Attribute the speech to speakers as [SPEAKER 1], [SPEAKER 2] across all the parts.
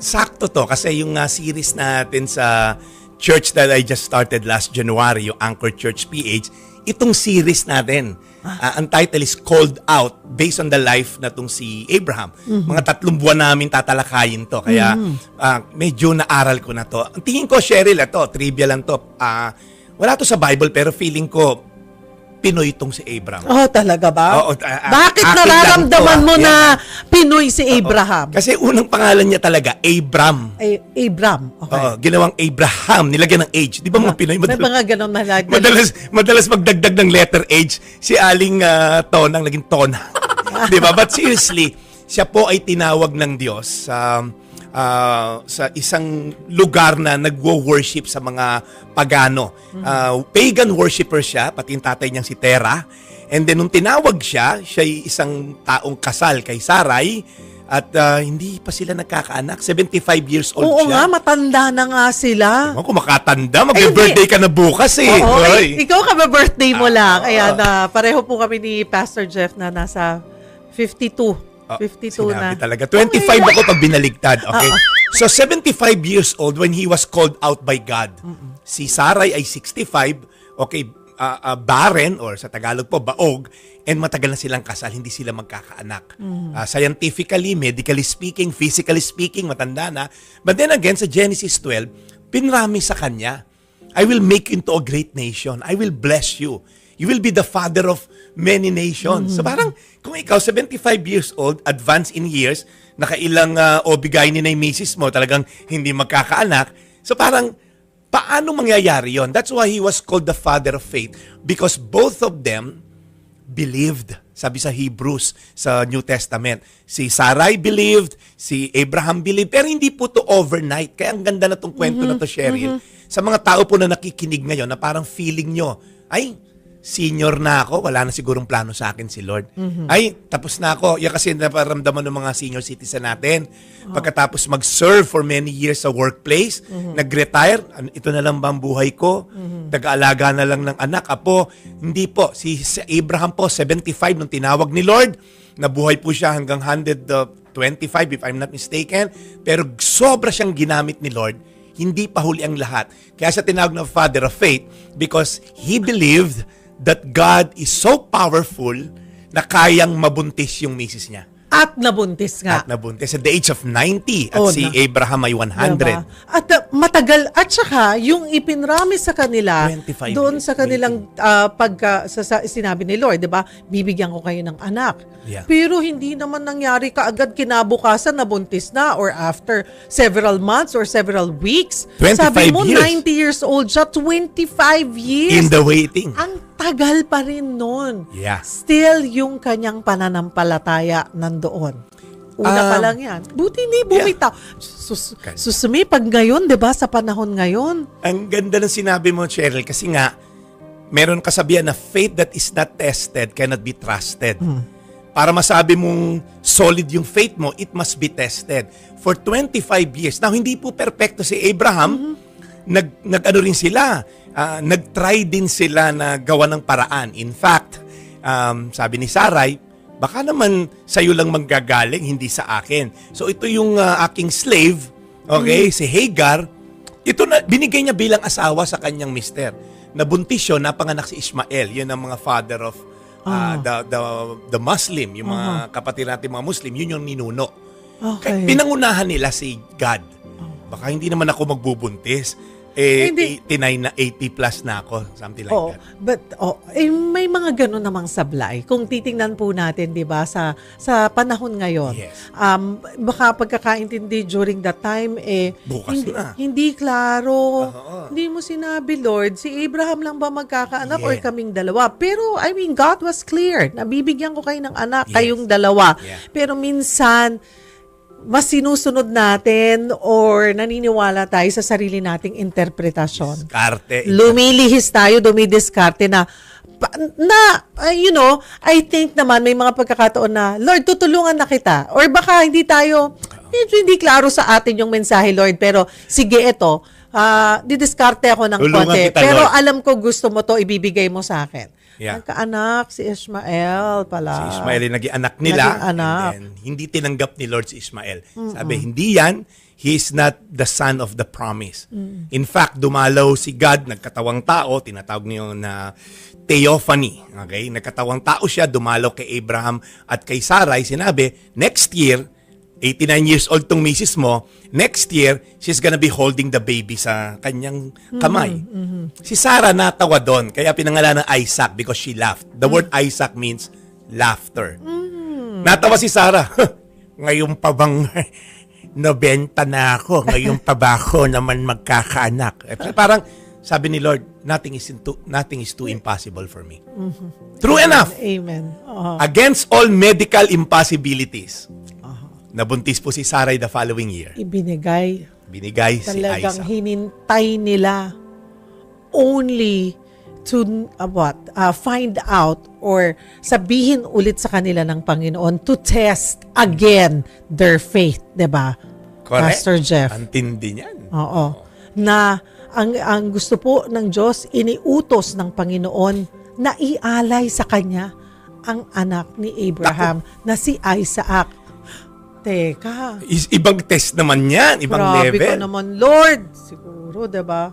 [SPEAKER 1] Sakto to kasi yung series natin sa church that I just started last January, yung Anchor Church PH, itong series natin. Ang title is Called Out based on the life na tong si Abraham. Mga 3 buwan namin tatalakayin to. Kaya medyo naaral ko na to. Ang tingin ko, Cheryl, ito, trivia lang to. Wala to sa Bible pero feeling ko Pinoy itong si Abraham.
[SPEAKER 2] Oh, talaga ba?
[SPEAKER 1] Oo,
[SPEAKER 2] Bakit
[SPEAKER 1] akin
[SPEAKER 2] nararamdaman
[SPEAKER 1] lang to,
[SPEAKER 2] mo na Pinoy si Abraham?
[SPEAKER 1] Kasi unang pangalan niya talaga, Abram.
[SPEAKER 2] Abram. Okay.
[SPEAKER 1] Oo, ginawang Abraham, nilagyan ng H. Di ba mga Pinoy?
[SPEAKER 2] May mga ganun na lagi.
[SPEAKER 1] Madalas magdagdag ng letter H. Si Aling Tonang naging Tona. Di ba? But seriously, siya po ay tinawag ng Diyos sa isang lugar na nagwo-worship sa mga pagano. Pagan worshiper siya, pati yung tatay niyang si Terah. And then nung tinawag siya ay isang taong kasal kay Sarai at hindi pa sila nagkakaanak. 75 years old
[SPEAKER 2] Oo
[SPEAKER 1] siya.
[SPEAKER 2] nga, matanda na nga sila.
[SPEAKER 1] Kung makatanda, mag-birthday ka na bukas eh.
[SPEAKER 2] Oo,
[SPEAKER 1] Hoy.
[SPEAKER 2] ikaw ka birthday mo lang. Kaya pareho po kami ni Pastor Jeff na nasa 52. 52 na.
[SPEAKER 1] Sinabi talaga. 25 ako pag binaligtad. Okay? So, 75 years old when he was called out by God. Si Sarai ay 65. Okay, barren or sa Tagalog po, baog. And matagal na silang kasal. Hindi sila magkakaanak. Scientifically, medically speaking, physically speaking, matanda na. But then again, sa Genesis 12, pinrami sa kanya, I will make you into a great nation. I will bless you. You will be the father of many nations. So parang, kung ikaw, 75 years old, advanced in years, nakailang obigay ni na yung misis mo, talagang hindi magkakaanak. So parang, paano mangyayari yon? That's why he was called the father of faith. Because both of them believed. Sabi sa Hebrews, sa New Testament. Si Sarai believed, si Abraham believed, pero hindi po to overnight. Kaya ang ganda na tong kwento na to, Cheryl. Sa mga tao po na nakikinig ngayon, na parang feeling nyo, ay, senior na ako, wala na sigurong plano sa akin si Lord. Ay, tapos na ako. Yan kasi naparamdaman ng mga senior citizen natin. Pagkatapos mag-serve for many years sa workplace, nag-retire, ito na lang ba ang buhay ko? Nag-aalaga na lang ng anak. Apo, hindi po. Si Abraham po, 75 nung tinawag ni Lord. Nabuhay po siya hanggang 125 if I'm not mistaken. Pero sobra siyang ginamit ni Lord. Hindi pa huli ang lahat. Kaya siya tinawag na father of faith because he believed that God is so powerful na kayang mabuntis yung misis niya.
[SPEAKER 2] At nabuntis nga.
[SPEAKER 1] At nabuntis at the age of 90 at si Abraham ay 100.
[SPEAKER 2] Diba? At matagal, at saka yung ipinrami sa kanila
[SPEAKER 1] 25
[SPEAKER 2] doon
[SPEAKER 1] years
[SPEAKER 2] sa kanilang sinabi ni Lord, 'di ba? Bibigyan ko kayo ng anak.
[SPEAKER 1] Yeah.
[SPEAKER 2] Pero hindi naman nangyari kaagad, kinabukasan nabuntis na or after several months or several weeks.
[SPEAKER 1] 25
[SPEAKER 2] Sabi mo
[SPEAKER 1] years.
[SPEAKER 2] 90 years old siya, 25 years.
[SPEAKER 1] In the waiting.
[SPEAKER 2] Ang tagal pa rin nun.
[SPEAKER 1] Yeah.
[SPEAKER 2] Still yung kanyang pananampalataya nandoon. Una pa lang yan. Buti hindi bumitaw. Susumipag ngayon, di ba? Sa panahon ngayon.
[SPEAKER 1] Ang ganda ng sinabi mo, Cheryl, kasi nga, meron kasabihan na faith that is not tested cannot be trusted. Para masabi mong solid yung faith mo, it must be tested. For 25 years. Now, hindi po perpekto si Abraham. Nag-ano rin sila. Nag-try din sila na gawa ng paraan. In fact, sabi ni Sarai, baka naman sa'yo lang manggagaling, hindi sa akin. So ito yung aking slave, okay, si Hagar, ito na, binigay niya bilang asawa sa kanyang mister. Nabuntis yun, napanganak si Ishmael. Yun ang mga father of the Muslim, yung mga kapatid natin mga Muslim, yun yung ninuno.
[SPEAKER 2] Okay.
[SPEAKER 1] Pinangunahan nila si God. Baka hindi naman ako magbubuntis.
[SPEAKER 2] Hindi.
[SPEAKER 1] 89 na 80 plus na ako, something like that.
[SPEAKER 2] But may mga ganun namang sablay. Kung titingnan po natin, 'di ba, sa panahon ngayon.
[SPEAKER 1] Yes.
[SPEAKER 2] Baka pagkakaintindi during that time
[SPEAKER 1] Bukas na.
[SPEAKER 2] hindi klaro. Hindi mo sinabi, Lord, si Abraham lang ba magkakaanak or kaming dalawa? Pero I mean, God was clear. Nabibigyan ko kayo ng anak, kayong dalawa.
[SPEAKER 1] Yeah.
[SPEAKER 2] Pero minsan mas sinusunod natin or naniniwala tayo sa sarili nating interpretasyon.
[SPEAKER 1] Diskarte.
[SPEAKER 2] Lumilihis tayo, dumidiskarte na I think naman may mga pagkakataon na, Lord, tutulungan na kita. Or baka hindi tayo, hindi klaro sa atin yung mensahe, Lord, pero sige ito, didiskarte ako ng
[SPEAKER 1] Tulungan
[SPEAKER 2] konti.
[SPEAKER 1] kita,
[SPEAKER 2] Pero
[SPEAKER 1] Lord.
[SPEAKER 2] alam ko gusto mo to, ibibigay mo sa akin.
[SPEAKER 1] Yeah.
[SPEAKER 2] Nagkaanak si Ishmael pala.
[SPEAKER 1] Si Ishmael ay naging anak nila.
[SPEAKER 2] Naging anak.
[SPEAKER 1] And then, hindi tinanggap ni Lord si Ishmael. Sabi, hindi yan. He's not the son of the promise. In fact, dumalaw si God, nagkatawang tao, tinatawag niyo na theophany. Okay? Nagkatawang tao siya, dumalaw kay Abraham at kay Sarai. Sinabi, next year, 89 years old tong misis mo, next year, she's gonna be holding the baby sa kanyang kamay. Si Sarah natawa doon, kaya pinangalan ng Isaac because she laughed. The word Isaac means laughter. Natawa si Sarah. Ngayon pa bang 90 na ako, ngayon pa ba ako naman magkakaanak? Parang sabi ni Lord, nothing is too impossible for me. True enough.
[SPEAKER 2] Amen.
[SPEAKER 1] Against all medical impossibilities. Nabuntis po si Sarai the following year.
[SPEAKER 2] Binigay
[SPEAKER 1] si
[SPEAKER 2] talagang
[SPEAKER 1] Isaac.
[SPEAKER 2] hinintay nila only to find out or sabihin ulit sa kanila ng Panginoon to test again their faith, 'di ba?
[SPEAKER 1] Correct.
[SPEAKER 2] Pastor Jeff.
[SPEAKER 1] Ang tindi niyan.
[SPEAKER 2] Oo. Na ang gusto po ng Diyos, iniutos ng Panginoon na ialay sa kanya ang anak ni Abraham na si Isaac. Teka.
[SPEAKER 1] Ibang test naman yan, ibang
[SPEAKER 2] Grabe
[SPEAKER 1] level.
[SPEAKER 2] ka naman, Lord. Siguro, 'di ba?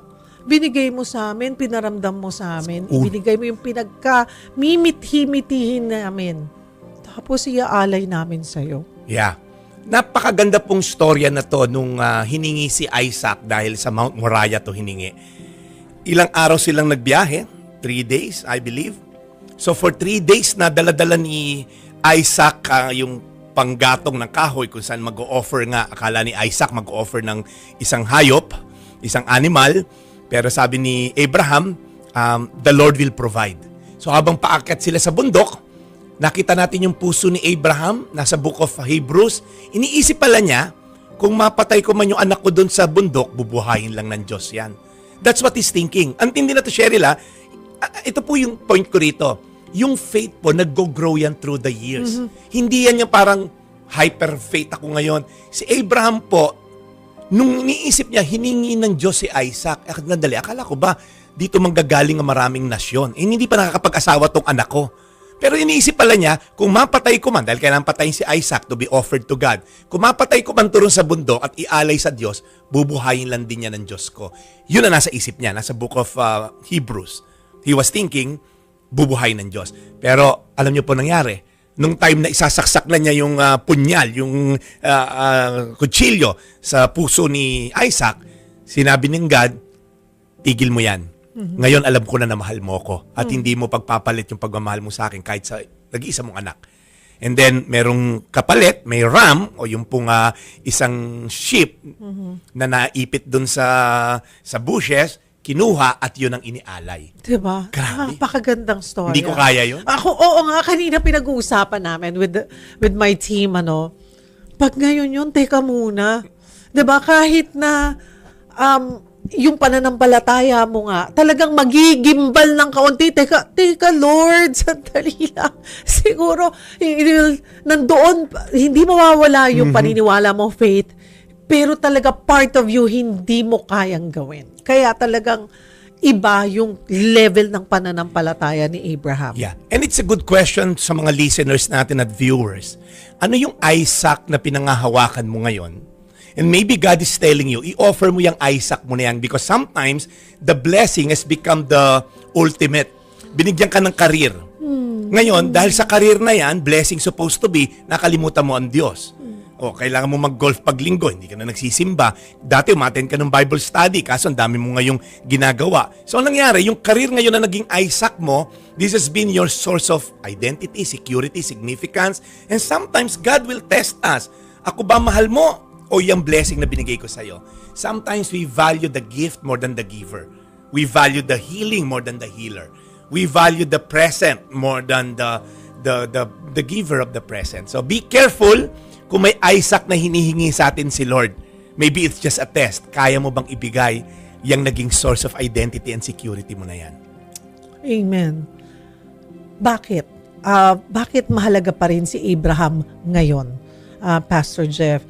[SPEAKER 2] Binigay mo sa amin, pinaramdam mo sa amin, ibinigay mo yung pinagka-mimit-himitihin namin. Tapos iaalay namin sa'yo.
[SPEAKER 1] Yeah. Napakaganda pong storya na to nung hiningi si Isaac dahil sa Mount Moriah to hiningi. Ilang araw silang nagbiyahe, 3 days, I believe. So for 3 days na dala-dala ni Isaac yung panggatong ng kahoy kung saan mag-o-offer nga. Akala ni Isaac mag-o-offer ng isang hayop, isang animal. Pero sabi ni Abraham, the Lord will provide. So habang paakyat sila sa bundok, nakita natin yung puso ni Abraham, nasa book of Hebrews. Iniisip pala niya, kung mapatay ko man yung anak ko doon sa bundok, bubuhayin lang ng Diyos yan. That's what he's thinking. Ang tindi na to, Cheryl, ito po yung point ko rito. Yung faith po, nag-grow yan through the years. Hindi yan yung parang hyper faith ako ngayon. Si Abraham po, nung iniisip niya, hiningi ng Diyos si Isaac. Nandali, akala ko ba, dito manggagaling ang maraming nasyon. Hindi pa nakakapag-asawa tong anak ko. Pero iniisip pala niya, kung mapatay ko man, dahil kailangan patayin si Isaac to be offered to God, kung mapatay ko man turun sa bundok at ialay sa Diyos, bubuhayin lang din niya ng Diyos ko. Yun na nasa isip niya, nasa book of Hebrews. He was thinking, bubuhayin ng Diyos. Pero alam niyo po nangyari, nung time na isasaksak na niya yung punyal, yung kutsilyo sa puso ni Isaac, sinabi ng God, tigil mo yan. Ngayon alam ko na mahal mo ko at hindi mo pagpapalit yung pagmamahal mo sa akin kahit sa nag-iisa mong anak. And then merong kapalit, may ram o yung pong isang sheep na naipit dun sa bushes, kinuha at yun ang inialay.
[SPEAKER 2] Diba?
[SPEAKER 1] Grabe.
[SPEAKER 2] Napakagandang story.
[SPEAKER 1] Hindi ko kaya yun.
[SPEAKER 2] Ako, oo nga, kanina pinag-uusapan namin with my team, pag ngayon yun, teka muna. Diba? Kahit na yung pananampalataya mo nga, talagang magigimbal ng kaunti. Teka Lord, sandali lang. Siguro, nandoon, hindi mawawala yung paniniwala mo, faith, pero talaga part of you, hindi mo kayang gawin. Kaya talagang iba yung level ng pananampalataya ni Abraham.
[SPEAKER 1] Yeah. And it's a good question sa mga listeners natin at viewers. Ano yung Isaac na pinangahawakan mo ngayon? And maybe God is telling you, i-offer mo yung Isaac mo na yan because sometimes the blessing has become the ultimate. Binigyan ka ng career. Ngayon, dahil sa career na yan, blessing supposed to be, nakalimutan mo ang Diyos. O, kailangan mo mag-golf pag linggo, hindi ka na nagsisimba. Dati, umattend ka ng Bible study, kaso ang dami mo ngayong ginagawa. So, ang nangyari, yung career ngayon na naging Isaac mo, this has been your source of identity, security, significance, and sometimes God will test us. Ako ba mahal mo o yung blessing na binigay ko sa'yo? Sometimes we value the gift more than the giver. We value the healing more than the healer. We value the present more than the giver of the present. So, be careful. Kung may Isaac na hinihingi sa atin si Lord, maybe it's just a test. Kaya mo bang ibigay yung naging source of identity and security mo na yan?
[SPEAKER 2] Amen. Bakit? Bakit mahalaga pa rin si Abraham ngayon, Pastor Jeff?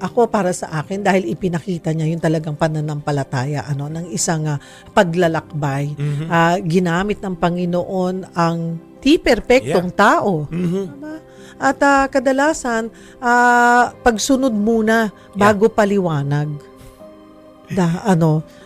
[SPEAKER 2] Ako para sa akin, dahil ipinakita niya yung talagang pananampalataya ng isang paglalakbay. Ginamit ng Panginoon ang di-perpektong tao. Diba? At kadalasan, pagsunod muna bago paliwanag.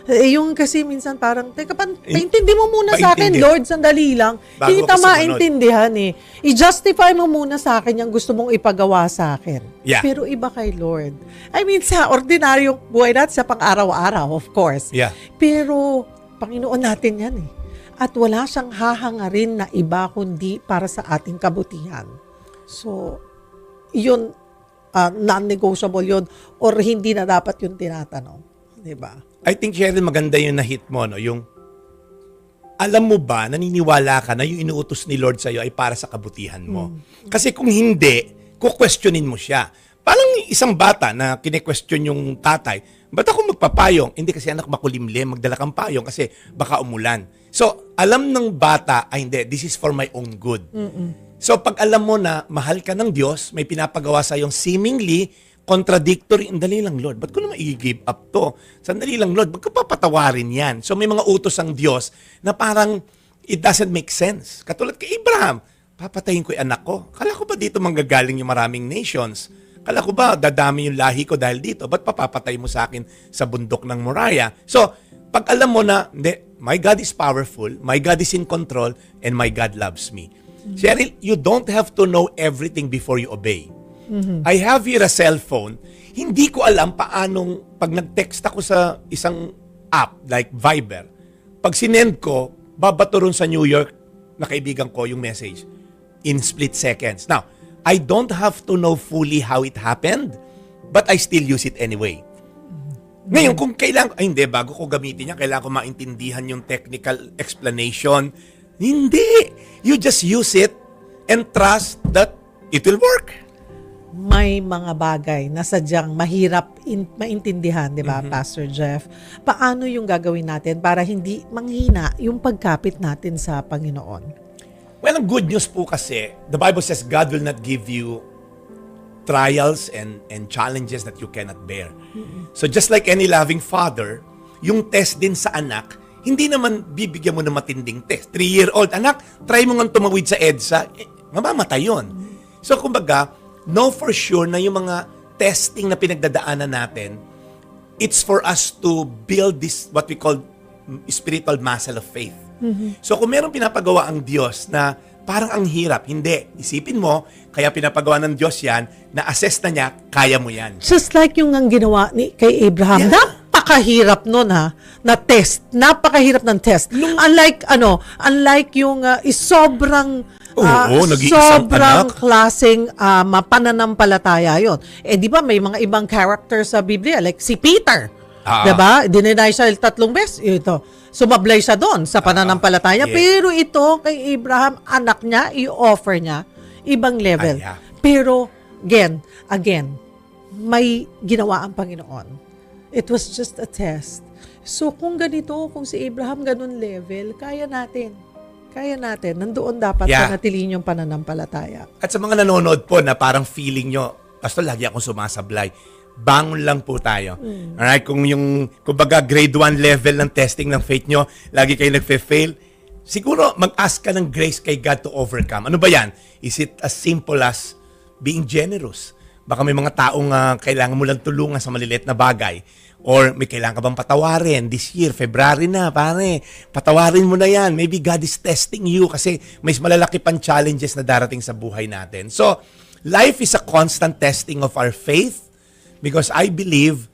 [SPEAKER 2] Yung kasi minsan parang, teka, paintindi mo muna sa akin,
[SPEAKER 1] paintindi.
[SPEAKER 2] Lord, sandali lang.
[SPEAKER 1] Bago
[SPEAKER 2] Hindi
[SPEAKER 1] ako
[SPEAKER 2] kita
[SPEAKER 1] sumunod.
[SPEAKER 2] maintindihan eh. I-justify mo muna sa akin yung gusto mong ipagawa sa akin.
[SPEAKER 1] Yeah.
[SPEAKER 2] Pero iba kay Lord. I mean, sa ordinaryong buhay natin, sa pang-araw-araw, of course.
[SPEAKER 1] Yeah.
[SPEAKER 2] Pero, Panginoon natin yan eh. At wala siyang hahangarin na iba kundi para sa ating kabutihan. So, yun, non-negotiable yun or hindi na dapat yun tinatanong. Diba?
[SPEAKER 1] I think, Cheryl, maganda yung na-hit mo, no? Yung, alam mo ba, naniniwala ka na yung inuutos ni Lord sa'yo ay para sa kabutihan mo. Kasi kung hindi, kukwestiyonin mo siya. Parang isang bata na kine-question yung tatay, ba't ako magpapayong? Hindi kasi anak makulimlim, magdala kang payong kasi baka umulan. So, alam ng bata, ay hindi, this is for my own good. So, pag alam mo na mahal ka ng Diyos, may pinapagawa sa yung seemingly contradictory, dali lang, Lord. Ba't ko naman i-give up to? Sandali lang, Lord. Ba't ko papatawarin yan? So, may mga utos ang Diyos na parang it doesn't make sense. Katulad kay Abraham, papatayin ko yung anak ko. Kala ko ba dito manggagaling yung maraming nations? Kala ko ba dadami yung lahi ko dahil dito? Ba't papapatay mo sa akin sa bundok ng Moriah? So, pag alam mo na, hindi, my God is powerful, my God is in control, and my God loves me. Cheryl, you don't have to know everything before you obey. I have here a cellphone. Hindi ko alam paanong, pag nag-text ako sa isang app like Viber, pag sinend ko, babato ron sa New York na kaibigan ko yung message in split seconds. Now, I don't have to know fully how it happened, but I still use it anyway. Ngayon, kung kailangan, ay hindi, bago ko gamitin yan, kailangan ko maintindihan yung technical explanation. Hindi. You just use it and trust that it will work.
[SPEAKER 2] May mga bagay na sadyang mahirap maintindihan, di ba, Pastor Jeff? Paano yung gagawin natin para hindi manghina yung pagkapit natin sa Panginoon?
[SPEAKER 1] Well, ang good news po kasi, the Bible says God will not give you trials and challenges that you cannot bear. So just like any loving father, yung test din sa anak, hindi naman bibigyan mo ng matinding test. 3-year-old, anak, try mo nga tumawid sa EDSA, mamamatay yun. So kumbaga, know for sure na yung mga testing na pinagdadaanan natin, it's for us to build this, what we call spiritual muscle of faith. So kung meron pinapagawa ang Diyos na parang ang hirap, hindi. Isipin mo, kaya pinapagawa ng Diyos yan, na-assess na niya, kaya mo yan.
[SPEAKER 2] Just like yung ang ginawa kay Abraham,
[SPEAKER 1] Yeah.
[SPEAKER 2] napakahirap nun na test. Napakahirap ng test. Unlike yung sobrang
[SPEAKER 1] nag-iisang
[SPEAKER 2] sobrang
[SPEAKER 1] anak.
[SPEAKER 2] klaseng pananampalataya yon. Eh di ba may mga ibang character sa Biblia like si Peter. 'Di ba? Dininay siya 3 beses. Ito. Sumablay siya doon sa pananampalataya.
[SPEAKER 1] Yeah.
[SPEAKER 2] Pero ito kay Abraham, anak niya, i-offer niya ibang level.
[SPEAKER 1] Yeah.
[SPEAKER 2] Pero again, may ginawa ang Panginoon. It was just a test. So kung ganito, kung si Abraham ganun level, kaya natin. Nandoon dapat panatilihin yung pananampalataya.
[SPEAKER 1] At sa mga nanonood po na parang feeling nyo, Pastor, lagi akong sumasablay. Bangon lang po tayo. Alright? Kumbaga grade 1 level ng testing ng faith nyo, lagi kayo nagfe-fail, siguro mag-ask ka ng grace kay God to overcome. Ano ba yan? Is it as simple as being generous? Baka may mga taong kailangan mo lang tulungan sa maliliit na bagay. Or may kailangan ka bang patawarin this year, February na, pare. Patawarin mo na yan. Maybe God is testing you kasi may malalaki pang challenges na darating sa buhay natin. So, life is a constant testing of our faith because I believe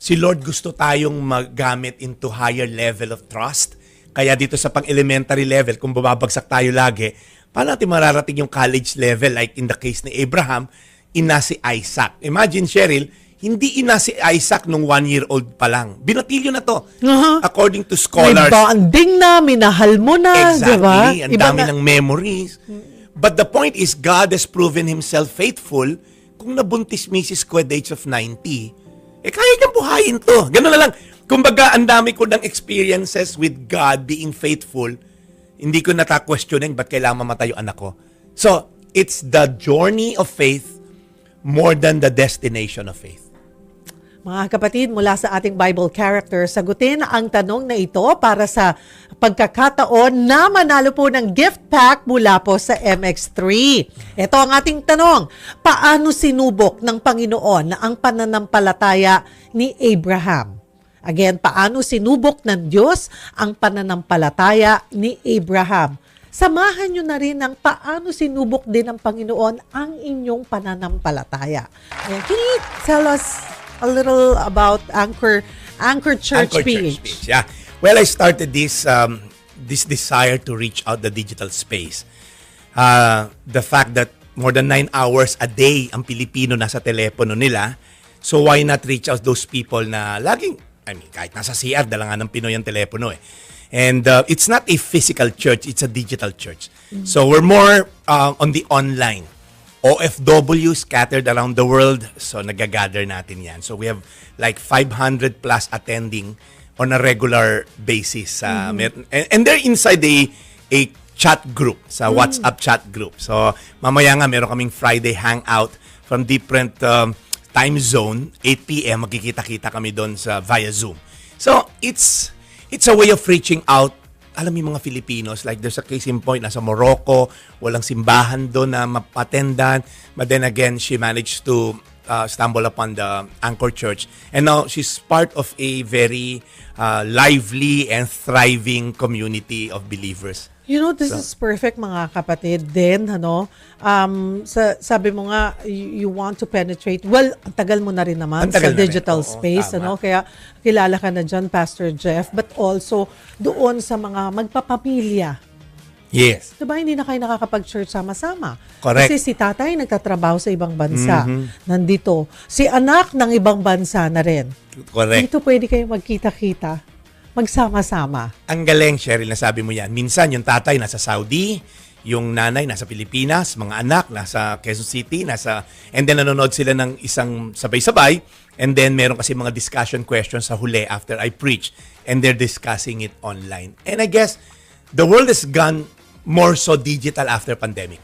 [SPEAKER 1] si Lord gusto tayong magamit into higher level of trust. Kaya dito sa pang-elementary level, kung babagsak tayo lagi, paano natin mararating yung college level like in the case ni Abraham, ina si Isaac. Imagine, Cheryl, hindi ina si Isaac nung 1-year-old pa lang. Binatilyo na to. According to scholars.
[SPEAKER 2] May bonding na, minahal mo na, di ba?
[SPEAKER 1] Exactly. Ang dami ng memories. But the point is, God has proven Himself faithful. Kung nabuntis Mrs. ko at the age of 90, kaya niyang buhayin to. Ganun na lang. Kumbaga, ang dami ko ng experiences with God being faithful. Hindi ko nata-questioning ba't kailangan mamatay yung anak ko. So, it's the journey of faith more than the destination of faith.
[SPEAKER 2] Mga kapatid, mula sa ating Bible character, sagutin ang tanong na ito para sa pagkakataon na manalo po ng gift pack mula po sa MX3. Ito ang ating tanong. Paano sinubok ng Panginoon ang pananampalataya ni Abraham? Again, paano sinubok ng Diyos ang pananampalataya ni Abraham? Samahan nyo na rin ng paano sinubok din ng Panginoon ang inyong pananampalataya. Ayan, can you tell us a little about Anchor Church PH?
[SPEAKER 1] Yeah. Well, I started this desire to reach out the digital space. The fact that more than 9 hours a day ang Pilipino nasa telepono nila. So why not reach out those people na laging, kahit nasa CR, dala nga ng Pinoy ang telepono eh. And it's not a physical church, it's a digital church. So we're more on the online. OFW scattered around the world, so nagagather natin yan. So we have like 500 plus attending on a regular basis. And they're inside a chat group, sa WhatsApp chat group. So mamaya nga meron kaming Friday hangout from different time zone, 8 p.m. magkikita-kita kami doon sa via Zoom. So it's a way of reaching out. Alam mo yung mga Filipinos, like there's a case in point, nasa Morocco, walang simbahan doon na mapatendan. But then again, she managed to stumble upon the Anchor Church. And now, she's part of a very lively and thriving community of believers.
[SPEAKER 2] You know, this is perfect, mga kapatid. Then, sabi mo nga, you want to penetrate. Well, ang tagal mo na rin naman sa digital space. Kaya kilala ka na dyan, Pastor Jeff. But also, doon sa mga magpapamilya.
[SPEAKER 1] Yes.
[SPEAKER 2] Diba, hindi na kayo nakakapag-church sama-sama.
[SPEAKER 1] Correct.
[SPEAKER 2] Kasi si tatay nagtatrabaho sa ibang bansa. Nandito. Si anak ng ibang bansa na rin.
[SPEAKER 1] Correct.
[SPEAKER 2] Dito pwede kayo magkita-kita. Magsama-sama.
[SPEAKER 1] Ang galing, Cheryl, nasabi mo yan. Minsan, yung tatay nasa Saudi, yung nanay nasa Pilipinas, mga anak nasa Quezon City, and then nanonood sila ng isang sabay-sabay, and then meron kasi mga discussion questions sa huli after I preach, and they're discussing it online. And I guess, the world has gone more so digital after pandemic.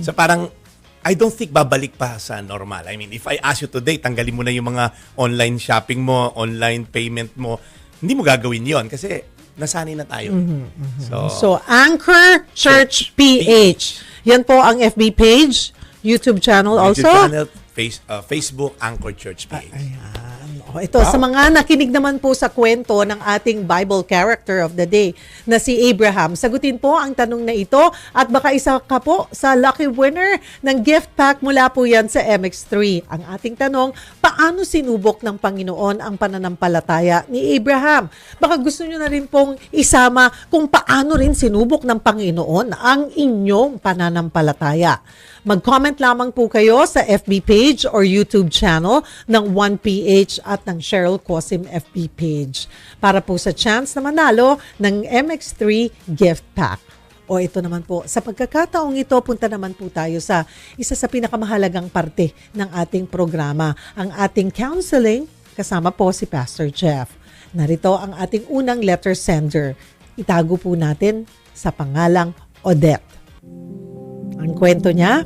[SPEAKER 1] So parang, I don't think babalik pa sa normal. I mean, if I ask you today, tanggalin mo na yung mga online shopping mo, online payment mo, hindi mo gagawin yon kasi nasanay na tayo.
[SPEAKER 2] So Anchor Church PH. Yan po ang FB page, YouTube channel also.
[SPEAKER 1] YouTube channel, Facebook, Anchor Church PH.
[SPEAKER 2] Ayan. Ito, sa mga nakinig naman po sa kwento ng ating Bible character of the day na si Abraham, sagutin po ang tanong na ito at baka isa ka po sa lucky winner ng gift pack mula po yan sa MX3. Ang ating tanong, paano sinubok ng Panginoon ang pananampalataya ni Abraham? Baka gusto nyo na rin pong isama kung paano rin sinubok ng Panginoon ang inyong pananampalataya. Mag-comment lamang po kayo sa FB page or YouTube channel ng 1PH at ng Cheryl Cosim FB page para po sa chance na manalo ng MX3 gift pack. O ito naman po, sa pagkakataong ito, punta naman po tayo sa isa sa pinakamahalagang parte ng ating programa, ang ating counseling, kasama po si Pastor Jeff. Narito ang ating unang letter sender. Itago po natin sa pangalang Odette. Ang kwento niya,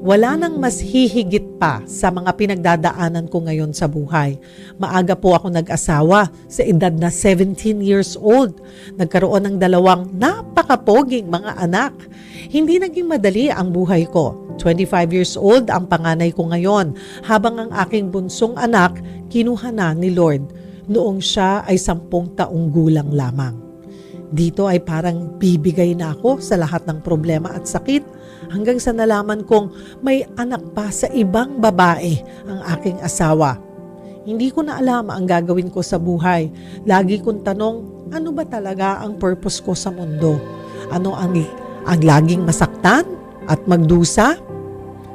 [SPEAKER 2] wala nang mas hihigit pa sa mga pinagdadaanan ko ngayon sa buhay. Maaga po ako nag-asawa sa edad na 17 years old. Nagkaroon ng 2 napakapoging mga anak. Hindi naging madali ang buhay ko. 25 years old ang panganay ko ngayon, habang ang aking bunsong anak kinuha na ni Lord noong siya ay 10 taong gulang lamang. Dito ay parang bibigay na ako sa lahat ng problema at sakit hanggang sa nalaman kong may anak pa sa ibang babae ang aking asawa. Hindi ko na alam ang gagawin ko sa buhay. Lagi kong tanong, ano ba talaga ang purpose ko sa mundo? Ano ang laging masaktan at magdusa?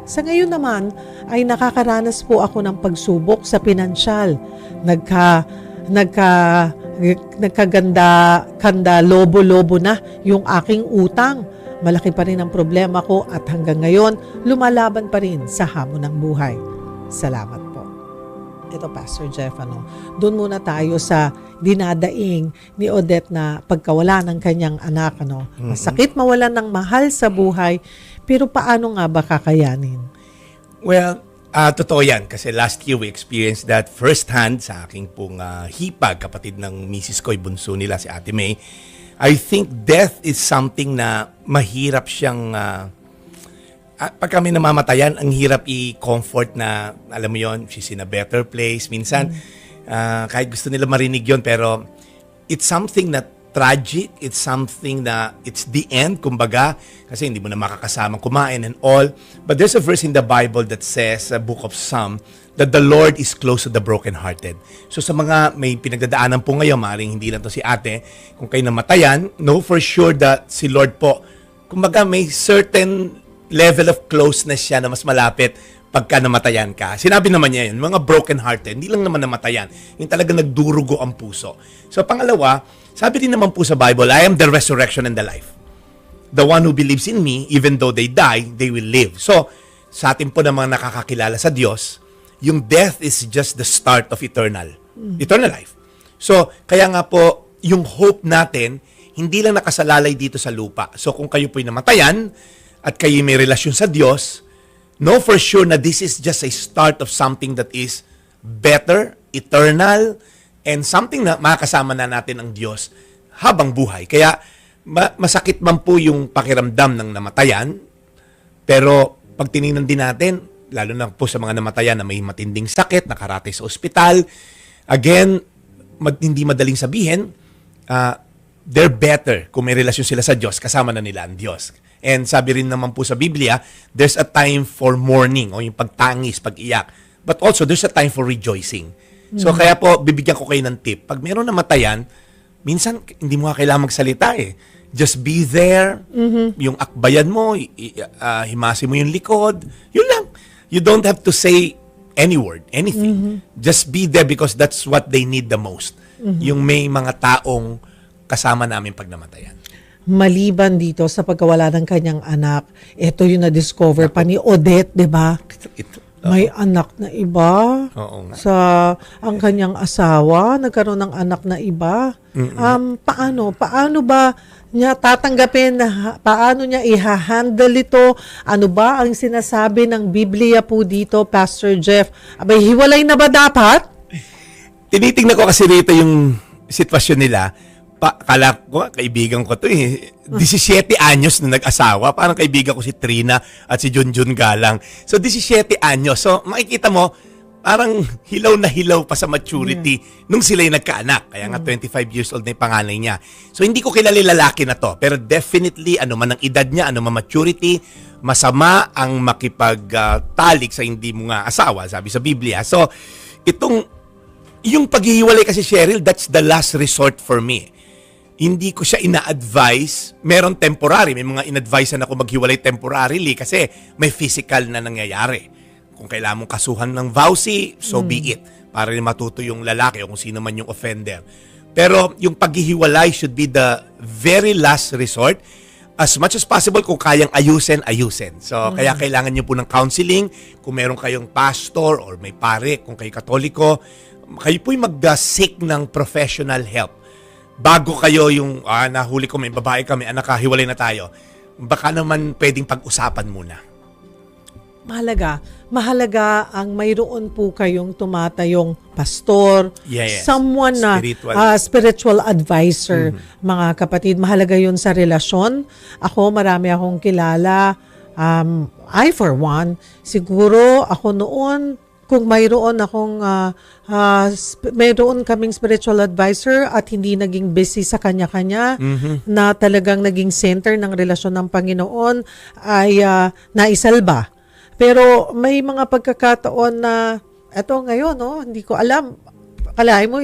[SPEAKER 2] Sa ngayon naman ay nakakaranas po ako ng pagsubok sa pinansyal. Nagkaganda lobo-lobo na yung aking utang. Malaki pa rin ang problema ko at hanggang ngayon lumalaban pa rin sa hamon ng buhay. Salamat po. Ito, Pastor Jeff, doon muna tayo sa dinadaing ni Odette na pagkawala ng kanyang anak. Masakit mawalan ng mahal sa buhay, pero paano nga ba kakayanin?
[SPEAKER 1] Well, Totoo yan. Kasi last year we experienced that firsthand sa aking pong hipag, kapatid ng misis ko, bunso nila, si Ate May. I think death is something na mahirap siyang... pag kami namamatayan, ang hirap i-comfort na, alam mo yon, she's in a better place. Minsan, kahit gusto nila marinig yon, pero it's something na tragic, it's something na it's the end, kumbaga, kasi hindi mo na makakasamang kumain and all. But there's a verse in the Bible that says, sa book of Psalm, that the Lord is close to the brokenhearted. So sa mga may pinagdadaanan po ngayon, maaaring hindi lang to si ate, kung kayo namatayan, know for sure that si Lord po, kumbaga may certain level of closeness siya na mas malapit pagka namatayan ka. Sinabi naman niya yun, mga broken-hearted, hindi lang naman namatayan, yung talaga nagdurugo ang puso. So pangalawa, sabi din naman po sa Bible, I am the resurrection and the life. The one who believes in me, even though they die, they will live. So, sa atin po na mga nakakakilala sa Diyos, yung death is just the start of eternal life. So, kaya nga po, yung hope natin, hindi lang nakasalalay dito sa lupa. So, kung kayo po'y namatayan, at kayo may relasyon sa Diyos, know for sure na this is just a start of something that is better, eternal, and something na makakasama na natin ang Diyos habang buhay. Kaya masakit man po yung pakiramdam ng namatayan, pero pag tinignan din natin, lalo na po sa mga namatayan na may matinding sakit, nakarate sa ospital, again, hindi madaling sabihin, they're better kung may relasyon sila sa Diyos, kasama na nila ang Diyos. And sabi rin naman po sa Biblia, there's a time for mourning o yung pagtangis, pag-iyak. But also, there's a time for rejoicing. So, kaya po, bibigyan ko kayo ng tip. Pag meron namatayan, minsan, hindi mo kailangan magsalita eh. Just be there. Yung akbayan mo, himasi mo yung likod. Yun lang. You don't have to say any word, anything. Just be there because that's what they need the most. Yung may mga taong kasama namin pag namatayan.
[SPEAKER 2] Maliban dito sa pagkawala ng kanyang anak, ito yung na-discover pa ni Odette, di ba? May anak na iba.
[SPEAKER 1] Oo nga.
[SPEAKER 2] Sa ang kanyang asawa, nagkaroon ng anak na iba. Paano ba niya tatanggapin, paano niya i-handle ito? Ano ba ang sinasabi ng Biblia po dito, Pastor Jeff? Abay, hiwalay na ba dapat?
[SPEAKER 1] Tinitingnan ko kasi rito yung sitwasyon nila. Kala ko, kaibigan ko to eh. 17 anyos na nag-asawa. Parang kaibigan ko si Trina at si Junjun Galang. So, 17 anyos. So, makikita mo, parang hilaw na hilaw pa sa maturity nung sila yung nagkaanak. Kaya nga, 25 years old na yung panganay niya. So, hindi ko kilala lalaki na to. Pero definitely, ano man ang edad niya, ano man maturity, masama ang makipagtalik sa hindi mo nga asawa, sabi sa Biblia. So, yung paghihiwalay kasi, Cheryl, that's the last resort for me. Hindi ko siya ina-advise. Meron temporary. May mga in-advisean ako maghiwalay temporarily kasi may physical na nangyayari. Kung kailangan mong kasuhan ng vowsy, so be it. Para rin matuto yung lalaki o kung sino man yung offender. Pero yung paghihiwalay should be the very last resort. As much as possible, kung kayang ayusin. So, kaya kailangan nyo po ng counseling. Kung meron kayong pastor or may pare, kung kayo katoliko, kayo po'y mag-seek ng professional help. Bago kayo yung, nahuli ko, may babae kami, anak, hiwalay na tayo. Baka naman pwedeng pag-usapan muna. Mahalaga ang mayroon po kayong tumatayong pastor, someone na spiritual advisor, mga kapatid. Mahalaga yun sa relasyon. Ako, marami akong kilala. I for one, siguro ako noon, kung mayroon kaming spiritual advisor at hindi naging busy sa kanya-kanya, na talagang naging center ng relasyon ng Panginoon, ay naisalba. Pero may mga pagkakataon na, eto ngayon, hindi ko alam, kalahin mo,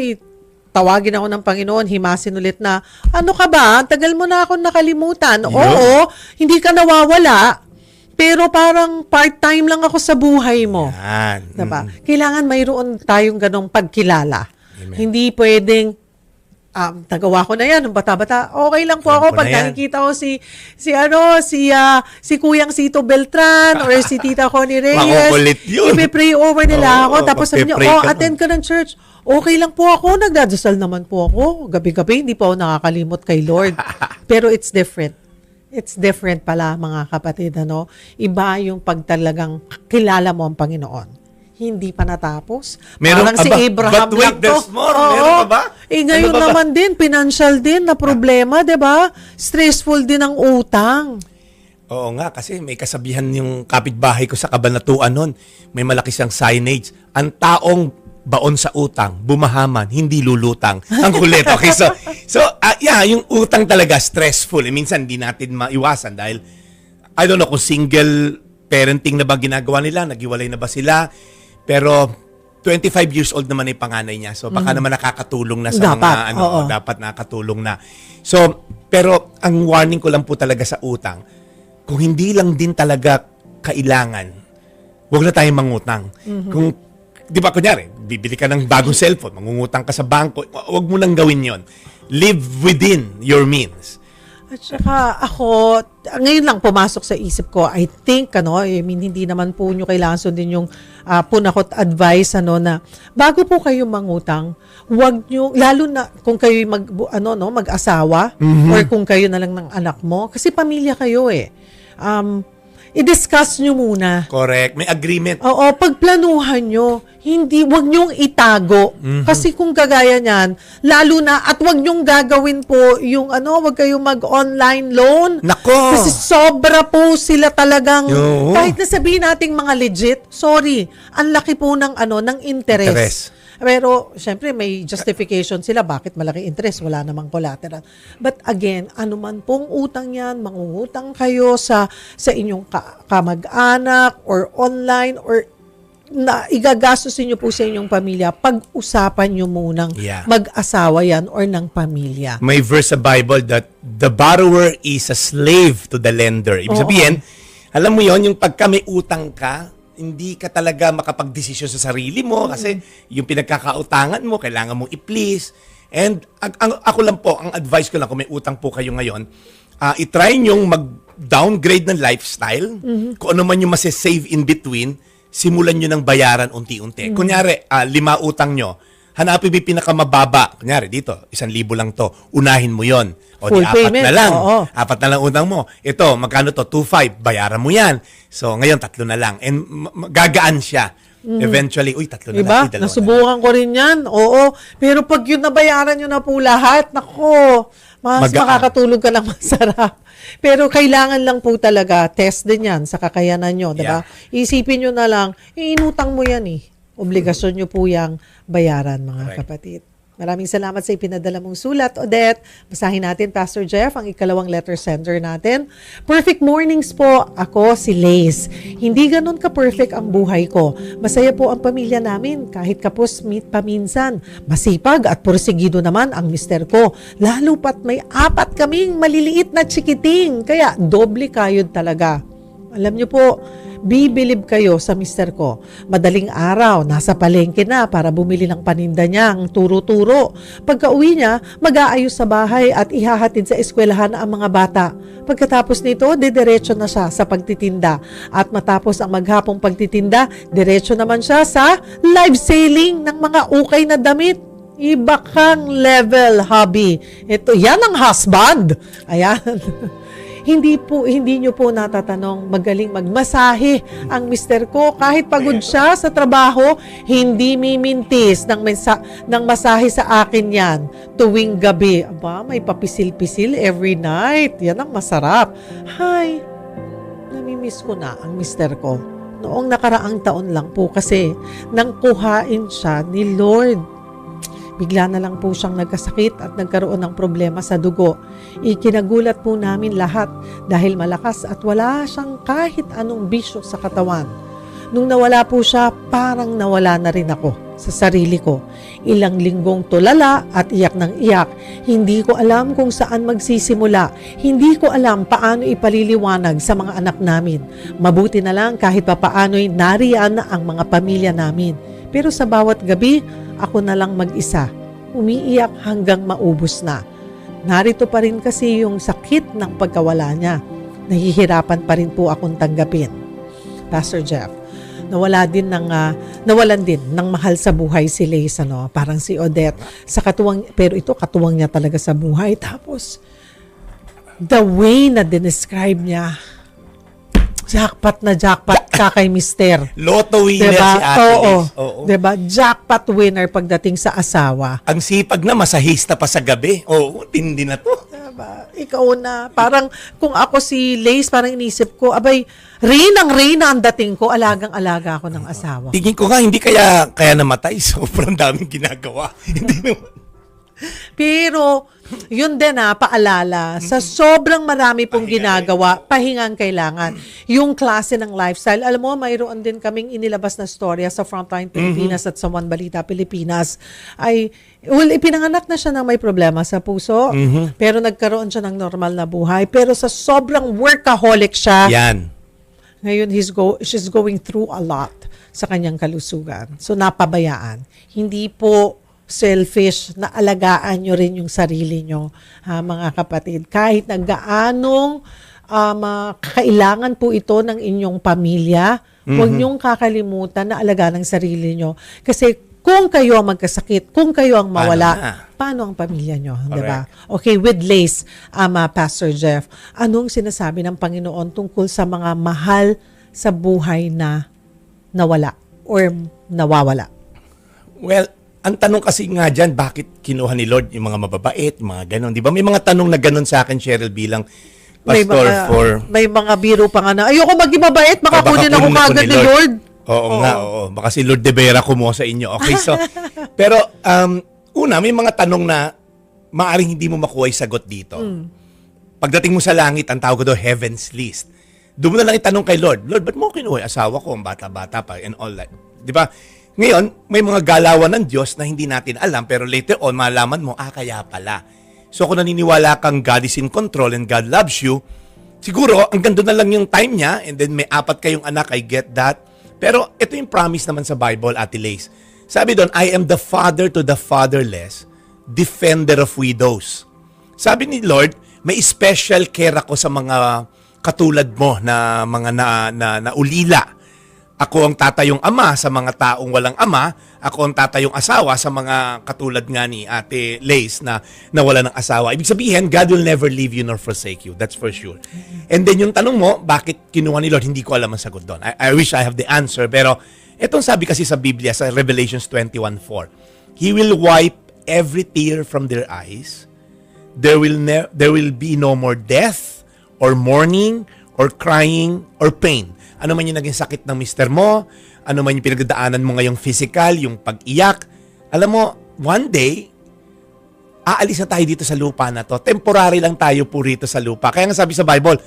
[SPEAKER 1] tawagin ako ng Panginoon, himasin ulit na, ano ka ba? Tagal mo na akong nakalimutan. Oo, hindi ka nawawala. Pero parang part-time lang ako sa buhay mo. Yan.
[SPEAKER 2] Diba? Kailangan mayroon tayong ganong pagkilala.
[SPEAKER 1] Amen.
[SPEAKER 2] Hindi pwedeng, nagawa ko na yan, nung bata-bata, okay lang po ako pag nakikita ko si Kuyang Sito Beltran or si Tita Connie Reyes.
[SPEAKER 1] Makukulit yun.
[SPEAKER 2] Ipe-pray over nila ako. Tapos sabi niyo, attend
[SPEAKER 1] ka
[SPEAKER 2] ng church. Okay lang po ako. Nagdadasal naman po ako. Gabi-gabi, hindi po ako nakakalimot kay Lord. Pero it's different. It's different pala, mga kapatid, Iba yung pagtalagang kilala mo ang Panginoon. hindi pa natapos.
[SPEAKER 1] Meron,
[SPEAKER 2] Parang si Abraham
[SPEAKER 1] but wait,
[SPEAKER 2] lang to.
[SPEAKER 1] there's more.
[SPEAKER 2] Oo.
[SPEAKER 1] Meron pa ba?
[SPEAKER 2] Ngayon
[SPEAKER 1] Ano ba?
[SPEAKER 2] naman din, financial din na problema, di ba? Stressful din ang utang.
[SPEAKER 1] Oo nga, kasi may kasabihan yung kapitbahay ko sa Kabanatuan nun. May malaki siyang signage. Ang taong baon sa utang, bumahaman, hindi lulutang. Ang kulit. Okay, yeah, yung utang talaga stressful. Minsan, hindi natin maiwasan dahil, I don't know kung single parenting na ba ginagawa nila, naghiwalay na ba sila. Pero, 25 years old naman yung panganay niya. So, baka naman nakakatulong na sa
[SPEAKER 2] Dapat, oo.
[SPEAKER 1] dapat nakakatulong na. So, pero, ang warning ko lang po talaga sa utang, kung hindi lang din talaga kailangan, huwag na tayong mangutang. Kung, di ba, kunyari, bibili ka ng bagong cellphone, mangungutang ka sa bangko, huwag mo nang gawin yon. Live within your means.
[SPEAKER 2] At saka ako, ngayon lang pumasok sa isip ko, I think, hindi naman po nyo kailangan sundin yung punakot advice, na bago po kayo mangutang, wag nyo, lalo na kung kayo mag-asawa, or kung kayo na lang ng anak mo, kasi pamilya kayo i-discuss nyo muna.
[SPEAKER 1] Correct. May agreement.
[SPEAKER 2] Oo, pagplanuhan nyo, wag nyong itago. Kasi kung kagaya niyan, lalo na, at wag nyong gagawin po yung wag kayong mag-online loan.
[SPEAKER 1] Nako!
[SPEAKER 2] Kasi sobra po sila talagang,
[SPEAKER 1] Oo.
[SPEAKER 2] kahit na sabihin nating mga legit, sorry, ang laki po ng interest.
[SPEAKER 1] Interest.
[SPEAKER 2] Pero, syempre, may justification sila. Bakit malaki interest? Wala namang collateral. But again, anuman pong utang yan, mangungutang kayo sa inyong kamag-anak or online or na igagastos niyo po sa inyong pamilya, pag-usapan niyo munang mag-asawa yan or ng pamilya.
[SPEAKER 1] May verse sa Bible that the borrower is a slave to the lender. Ibig sabihin, alam mo yon, yung pagka may utang ka, hindi ka talaga makapag-desisyon sa sarili mo kasi yung pinagkakautangan mo, kailangan mong i-please. And ako lang po, ang advice ko lang kung may utang po kayo ngayon, i-try nyong mag-downgrade ng lifestyle. Kung ano man yung masasave in between, simulan nyo ng bayaran unti-unti. Kunyari, 5 utang nyo, hanapin mo yung pinakamababa. Kunyari, dito, 1,000 lang to. Unahin mo yon. O
[SPEAKER 2] Full
[SPEAKER 1] di 4
[SPEAKER 2] payment.
[SPEAKER 1] na lang.
[SPEAKER 2] Oo.
[SPEAKER 1] 4 na lang utang mo. Ito, magkano to? 2,500. Bayaran mo yan. So, ngayon, 3 na lang. And gagaan siya. Eventually, 3 na
[SPEAKER 2] Diba?
[SPEAKER 1] lang. 2
[SPEAKER 2] Nasubukan ko rin yan. Oo. Pero pag yun nabayaran nyo na po lahat, nako, mas
[SPEAKER 1] Magaan.
[SPEAKER 2] makakatulog ka ng masarap. Pero kailangan lang po talaga, test din yan sa kakayanan nyo. Diba? Isipin nyo na lang, inutang mo yan Obligasyon nyo po yung bayaran, mga kapatid. Maraming salamat sa ipinadala mong sulat, Odette. Basahin natin, Pastor Jeff, ang ikalawang letter sender natin. Perfect mornings po. Ako si Lace. Hindi ganun ka-perfect ang buhay ko. Masaya po ang pamilya namin kahit kapos paminsan. Masipag at porsigido naman ang mister ko. Lalo pat may 4 kaming maliliit na chikiting. Kaya doble kayod talaga. Alam niyo po, bibilib kayo sa mister ko. Madaling araw, nasa palengke na para bumili ng paninda niya, ang turo-turo. Pagka uwi niya, mag-aayos sa bahay at ihahatid sa eskwelahan ang mga bata. Pagkatapos nito, didiretso na siya sa pagtitinda. At matapos ang maghapong pagtitinda, diretso naman siya sa live selling ng mga ukay na damit. Iba kang level, hubby. Yan ang husband. Ayan. Hindi nyo po natatanong, magaling magmasahe ang mister ko. Kahit pagod siya sa trabaho, hindi mimintis ng masahe sa akin yan tuwing gabi. Aba, may papisil-pisil every night. Yan ang masarap. Hi, namimiss ko na ang mister ko. Noong nakaraang taon lang po kasi nang kuhain siya ni Lord. Bigla na lang po siyang nagkasakit at nagkaroon ng problema sa dugo. Ikinagulat po namin lahat dahil malakas at wala siyang kahit anong bisyo sa katawan. Nung nawala po siya, parang nawala na rin ako sa sarili ko. Ilang linggong tulala at iyak ng iyak. Hindi ko alam kung saan magsisimula. Hindi ko alam paano ipaliliwanag sa mga anak namin. Mabuti na lang kahit papaano'y nariyan na ang mga pamilya namin. Pero sa bawat gabi, ako na lang mag-isa. Umiiyak hanggang maubos na. Narito pa rin kasi yung sakit ng pagkawala niya. Nahihirapan pa rin po akong tanggapin. Pastor Jeff, nawalan din ng mahal sa buhay si Lace, parang si Odette. Pero ito, katuwang niya talaga sa buhay. Tapos, the way na dinescribe niya, jackpot ka kay mister.
[SPEAKER 1] Lotto winner
[SPEAKER 2] Diba?
[SPEAKER 1] si Ate Liz. Oo.
[SPEAKER 2] Diba? Jackpot winner pagdating sa asawa.
[SPEAKER 1] Ang sipag na, masahista pa sa gabi. Oo, tindi na to.
[SPEAKER 2] Diba? Ikaw na. Parang kung ako si Lace, parang inisip ko, abay, reyna ang dating ko, alagang-alaga ako ng asawa.
[SPEAKER 1] Tingin ko nga, hindi kaya namatay. Sobrang daming ginagawa. Hindi naman.
[SPEAKER 2] Pero, yun din paalala, sa sobrang marami pong ginagawa, pahingang kailangan. Yung klase ng lifestyle, alam mo, mayroon din kaming inilabas na storya sa Frontline Pilipinas at sa One Balita Pilipinas, ay, ipinanganak na siya ng may problema sa puso, pero nagkaroon siya ng normal na buhay. Pero sa sobrang workaholic siya,
[SPEAKER 1] Yan.
[SPEAKER 2] ngayon she's going through a lot sa kanyang kalusugan. So, napabayaan. Hindi po selfish na alagaan nyo rin yung sarili nyo, mga kapatid. Kahit na gaanong kailangan po ito ng inyong pamilya, huwag nyong kakalimutan na alagaan ang sarili nyo. Kasi kung kayo ang magkasakit, kung kayo ang mawala, paano ang pamilya nyo? Diba? Okay, with Lace, Pastor Jeff, anong sinasabi ng Panginoon tungkol sa mga mahal sa buhay na nawala or nawawala?
[SPEAKER 1] Well, ang tanong kasi nga dyan, bakit kinuha ni Lord yung mga mababait, mga ganon? Di ba? May mga tanong na ganon sa akin, Cheryl, bilang pastor
[SPEAKER 2] may mga biro pa nga na, ayoko maging mabait, makakunin ako kagad ni Lord.
[SPEAKER 1] Oo nga, oo. Baka si Lord de Vera kumuha sa inyo. Okay, so, pero, una, may mga tanong na maaaring hindi mo makuha yung sagot dito. Pagdating mo sa langit, ang tawag ko doon, heaven's list. Doon mo na lang itanong kay Lord, Lord, ba't mo kinuha yung asawa ko, ang bata-bata pa, and all that. Di ba? Ngayon, may mga galawan ng Diyos na hindi natin alam, pero later on, malaman mo, kaya pala. So kung naniniwala kang God is in control and God loves you, siguro, ang ganda na lang yung time niya, and then may 4 kayong anak, I get that. Pero ito yung promise naman sa Bible, Ate Lace. Sabi doon, I am the father to the fatherless, defender of widows. Sabi ni Lord, may special care ako sa mga katulad mo na mga na ulila. Ako ang tatayong ama sa mga taong walang ama. Ako ang tatayong asawa sa mga katulad nga ni Ate Lace na nawala ng asawa. Ibig sabihin, God will never leave you nor forsake you. That's for sure. And then yung tanong mo, bakit kinuha ni Lord? Hindi ko alam ang sagot doon. I wish I have the answer. Pero itong sabi kasi sa Biblia, sa Revelations 21:4, He will wipe every tear from their eyes. There will be no more death or mourning or crying or pain. Ano man yung naging sakit ng mister mo, ano man yung pinagdadaanan mo ngayong physical, yung pag-iyak. Alam mo, one day, aalis na tayo dito sa lupa na to. Temporary lang tayo po rito sa lupa. Kaya nga sabi sa Bible,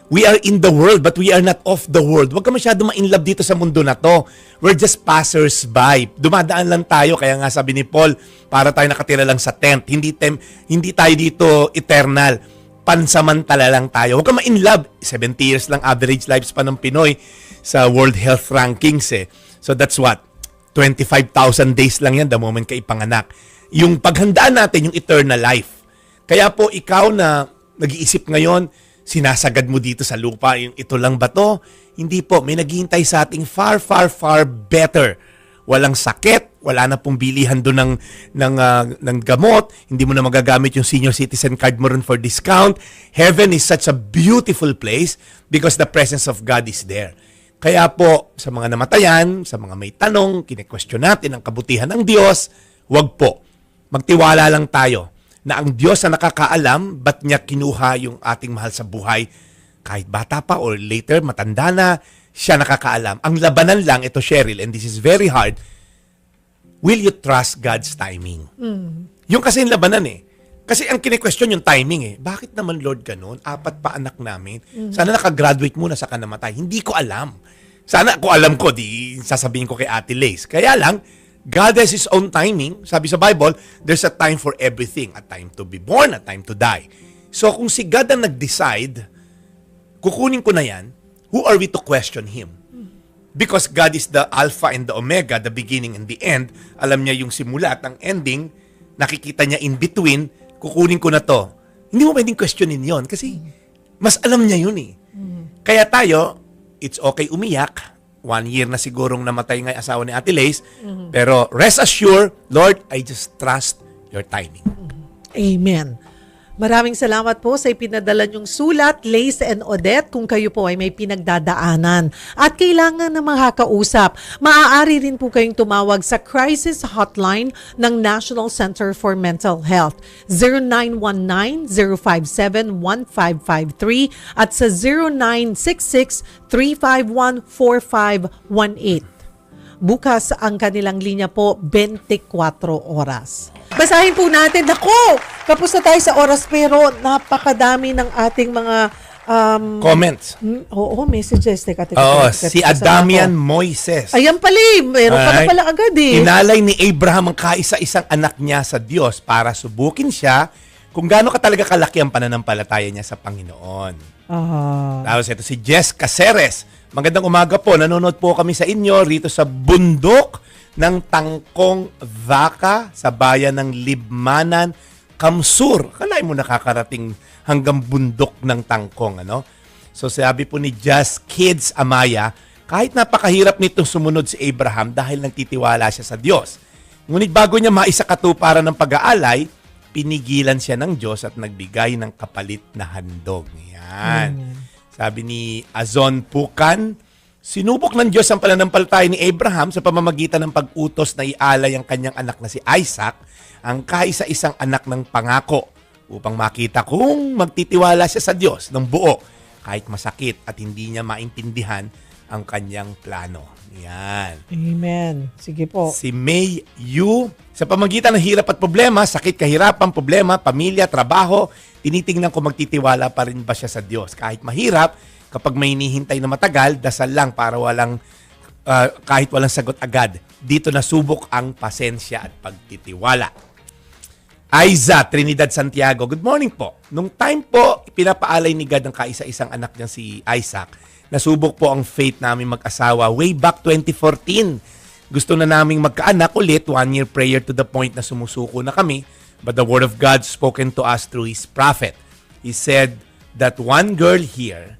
[SPEAKER 1] we are in the world but we are not of the world. Huwag ka masyado ma-inlove dito sa mundo na to. We're just passers-by. Dumadaan lang tayo. Kaya nga sabi ni Paul, para tayo nakatira lang sa tent. Hindi tayo dito eternal. Pansamantala lang tayo. Huwag ka ma-inlove. 70 years lang average lifespan ng Pinoy sa World Health Rankings eh. So that's what? 25,000 days lang yan the moment ka ipanganak. Yung paghandaan natin, yung eternal life. Kaya po ikaw na nag-iisip ngayon, sinasagad mo dito sa lupa, yung ito lang ba to? Hindi po. May naghihintay sa ating far, far, far better. Walang sakit, wala na pong bilihan doon ng gamot, hindi mo na magagamit yung senior citizen card mo rin for discount. Heaven is such a beautiful place because the presence of God is there. Kaya po, sa mga namatayan, sa mga may tanong, kine-question natin ang kabutihan ng Diyos, wag po. Magtiwala lang tayo na ang Diyos na nakakaalam, ba't niya kinuha yung ating mahal sa buhay, kahit bata pa or later, matanda na, siya nakakaalam. Ang labanan lang, ito Cheryl, and this is very hard, will you trust God's timing? Yung kasi yung labanan eh. Kasi ang kine-question yung timing eh. Bakit naman Lord ganun? 4 pa anak namin. Sana nakagraduate muna sa namatay. Hindi ko alam. Sana kung alam ko, di sasabihin ko kay Ate Lace. Kaya lang, God has His own timing. Sabi sa Bible, there's a time for everything. A time to be born, a time to die. So kung si God ang nag-decide, kukunin ko na yan, who are we to question Him? Because God is the Alpha and the Omega, the beginning and the end. Alam niya yung simula at ang ending. Nakikita niya in between. Kukunin ko na to. Hindi mo pwedeng questionin yon kasi mas alam niya yun eh. Kaya tayo, it's okay umiyak. 1 year na sigurong namatay nga yung asawa ni Ate Lace. Pero rest assured, Lord, I just trust your timing.
[SPEAKER 2] Amen. Maraming salamat po sa ipinadala niyong sulat, Lace and Odette, kung kayo po ay may pinagdadaanan at kailangan na makakausap. Maaari rin po kayong tumawag sa crisis hotline ng National Center for Mental Health, 0919-057-1553 at sa 0966-351-4518. Bukas ang kanilang linya po 24 oras. Basahin po natin. Nako! Kapos na tayo sa oras pero napakadami ng ating mga
[SPEAKER 1] Comments.
[SPEAKER 2] Oo, messages. Teka,
[SPEAKER 1] Si Adamian Moises.
[SPEAKER 2] Ayan pala eh. Meron ka na
[SPEAKER 1] Alright.
[SPEAKER 2] pala agad eh.
[SPEAKER 1] Inalay ni Abraham ang kaisa-isang anak niya sa Diyos para subukin siya kung gaano ka talaga kalaki ang pananampalataya niya sa Panginoon. Tapos ito si Jess Caceres. Magandang umaga po. Nanonood po kami sa inyo rito sa bundok ng Tangkong Dhaka sa bayan ng Libmanan, Kamsur. Kalahin mo nakakarating hanggang bundok ng Tangkong, ano? So sabi po ni Just Kids Amaya, kahit napakahirap nitong sumunod si Abraham dahil nagtitiwala siya sa Diyos. Ngunit bago niya maisakatuparan ng pag-aalay, pinigilan siya ng Diyos at nagbigay ng kapalit na handog. Yan. Sabi ni Azon Pukan, sinubok ng Diyos ang pananampalataya ni Abraham sa pamamagitan ng pag-utos na ialay ang kanyang anak na si Isaac, ang kaisa-isang anak ng pangako, upang makita kung magtitiwala siya sa Diyos ng buo, kahit masakit at hindi niya maintindihan ang kanyang plano. Yan.
[SPEAKER 2] Amen. Sige po.
[SPEAKER 1] Si May Yu, sa pamagitan ng hirap at problema, sakit, kahirapan, problema, pamilya, trabaho, tinitingnan ko magtitiwala pa rin ba siya sa Diyos. Kahit mahirap, kapag may hinihintay na matagal, dasal lang para kahit walang sagot agad. Dito nasubok ang pasensya at pagtitiwala. Aiza Trinidad Santiago, good morning po. Nung time po, pinapaalay ni God ang kaisa-isang anak niya si Isaac. Nasubok po ang faith namin mag-asawa way back 2014. Gusto na naming magkaanak ulit, 1-year prayer to the point na sumusuko na kami. But the word of God spoken to us through His prophet. He said that one girl here,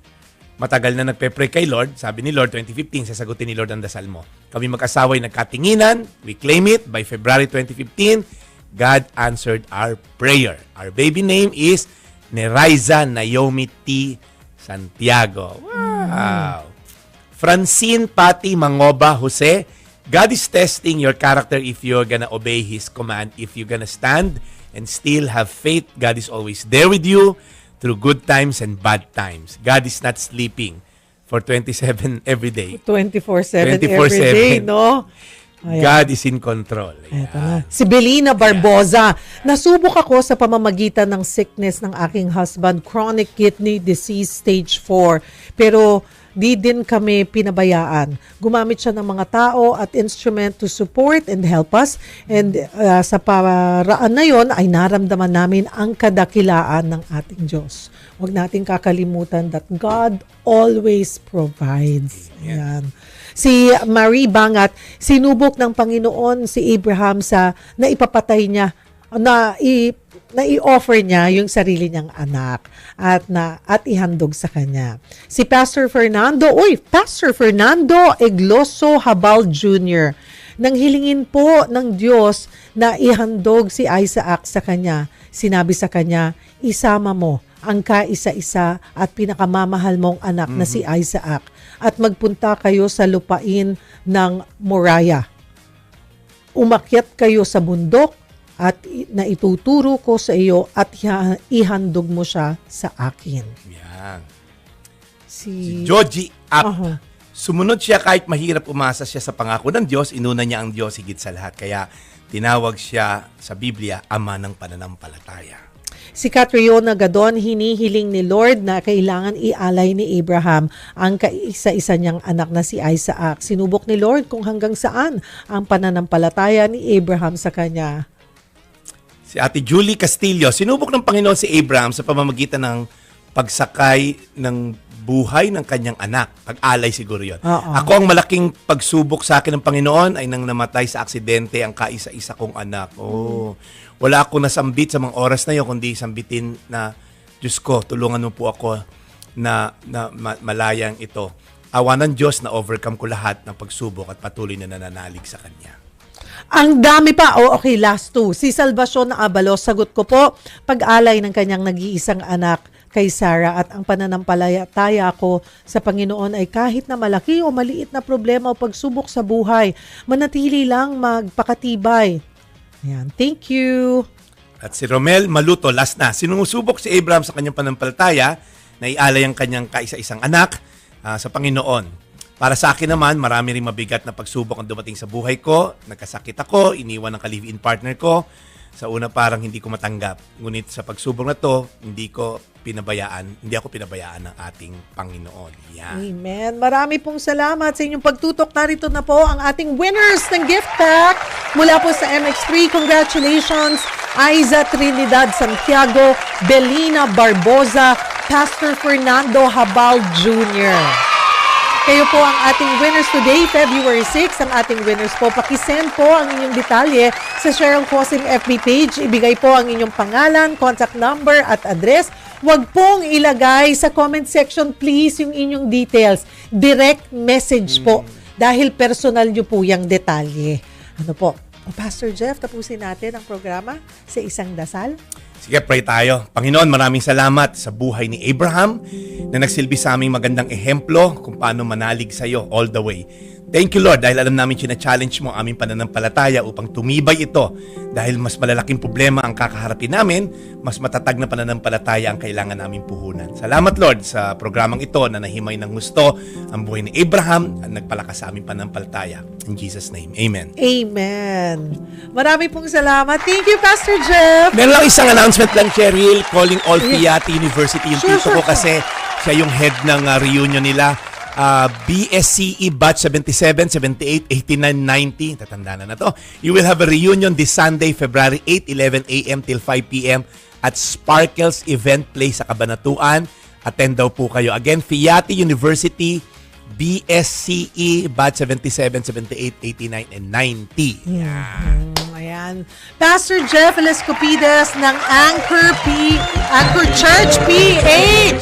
[SPEAKER 1] matagal na nagpe-pray kay Lord, sabi ni Lord, 2015, sasagutin ni Lord ang dasal mo. Kami mag-asawa ay nagkatinginan, we claim it, by February 2015, God answered our prayer. Our baby name is Neraiza Naomi T. Santiago. Wow. Francine Pati Mangoba Jose, God is testing your character if you're gonna obey His command. If you're gonna stand and still have faith, God is always there with you through good times and bad times. God is not sleeping for 27 every day.
[SPEAKER 2] 24/7 every day, no? Ayan.
[SPEAKER 1] God is in control.
[SPEAKER 2] Eto na. Si Belina Barboza, nasubok ako sa pamamagitan ng sickness ng aking husband, chronic kidney disease stage 4. Pero di din kami pinabayaan. Gumamit siya ng mga tao at instrument to support and help us. And sa paraan na yon ay naramdaman namin ang kadakilaan ng ating Diyos. Huwag natin kakalimutan that God always provides. Ayan. Si Marie Bangat, sinubok ng Panginoon si Abraham sa naipapatay niya, na i-offer niya yung sarili niyang anak at ihandog sa kanya. Si Pastor Fernando Egloso Habal Jr. nang hilingin po ng Diyos na ihandog si Isaac sa kanya, sinabi sa kanya, isama mo ang kaisa-isa at pinakamamahal mong anak na si Isaac at magpunta kayo sa lupain ng Moriah. Umakyat kayo sa bundok at na ituturo ko sa iyo at ihandog mo siya sa akin.
[SPEAKER 1] Yan.
[SPEAKER 2] Si
[SPEAKER 1] Joji Up. Sumunod siya kahit mahirap, umasa siya sa pangako ng Diyos. Inuna niya ang Diyos higit sa lahat. Kaya tinawag siya sa Biblia, Ama ng Pananampalataya.
[SPEAKER 2] Si Catriona Gadon, hinihiling ni Lord na kailangan ialay ni Abraham ang kaisa-isa niyang anak na si Isaac. Sinubok ni Lord kung hanggang saan ang pananampalataya ni Abraham sa kanya.
[SPEAKER 1] Si Ate Julie Castillo, sinubok ng Panginoon si Abraham sa pamamagitan ng pagsakay ng buhay ng kanyang anak. Pag-alay siguro yun. Ako, ang malaking pagsubok sa akin ng Panginoon ay nang namatay sa aksidente ang kaisa-isa kong anak. Wala akong nasambit sa mga oras na yun, kundi sambitin na, Diyos ko, tulungan mo po ako na malayang ito. Awa ng Diyos na overcome ko lahat ng pagsubok at patuloy na nananalig sa Kanya.
[SPEAKER 2] Ang dami pa. Okay, last two. Si Salvacion Abalos, sagot ko po, pag-alay ng kanyang nag-iisang anak kay Sarah at ang pananampalataya ko sa Panginoon ay kahit na malaki o maliit na problema o pagsubok sa buhay, manatili lang magpakatibay. Ayan. Thank you.
[SPEAKER 1] At si Romel Maluto, last na. Sinusubok si Abraham sa kanyang pananampalataya na ialay ang kanyang kaisa-isang anak sa Panginoon. Para sa akin naman, marami rin mabigat na pagsubok ang dumating sa buhay ko. Nagkasakit ako, iniwan ng ka-live-in partner ko. Sa una parang hindi ko matanggap. Ngunit sa pagsubok na to, hindi ako pinabayaan ng ating Panginoon. Yan.
[SPEAKER 2] Amen. Marami pong salamat sa inyong pagtutok. Narito na po ang ating winners ng gift pack mula po sa MX3. Congratulations, Aiza Trinidad Santiago, Belina Barboza, Pastor Fernando Habal Jr. Kayo po ang ating winners today, February 6. Ang ating winners po, pakisend po ang inyong detalye sa Cheryl Cosim FB page. Ibigay po ang inyong pangalan, contact number at address. Huwag pong ilagay sa comment section, please, yung inyong details. Direct message po dahil personal nyo po yung detalye. Ano po? Pastor Jeff, tapusin natin ang programa sa isang dasal.
[SPEAKER 1] Sige, pray tayo. Panginoon, maraming salamat sa buhay ni Abraham na nagsilbi sa aming magandang ehemplo kung paano manalig sa iyo all the way. Thank you, Lord, dahil alam namin challenge mo ang aming pananampalataya upang tumibay ito. Dahil mas malalaking problema ang kakaharapin namin, mas matatag na pananampalataya ang kailangan namin puhunan. Salamat, Lord, sa programang ito na nahimay ng gusto ang buhay ni Abraham at nagpalakas sa aming pananampalataya. In Jesus' name, Amen.
[SPEAKER 2] Amen. Marami pong salamat. Thank you, Pastor Jeff.
[SPEAKER 1] Meron lang isang announcement lang, Cheryl, calling all Fiat University. Yung tito ko kasi siya yung head ng reunion nila. BSCE batch 77, 78, 89, 90. Tatanda na to. You will have a reunion this Sunday, February 8, 11 a.m. till 5 p.m. at Sparkles Event Place sa Cabanatuan. Attend daw po kayo. Again, Fiati University, BSCE batch 77, 78, 89, and 90.
[SPEAKER 2] Ayan. Pastor Jeff Lescopides ng Anchor Church PH.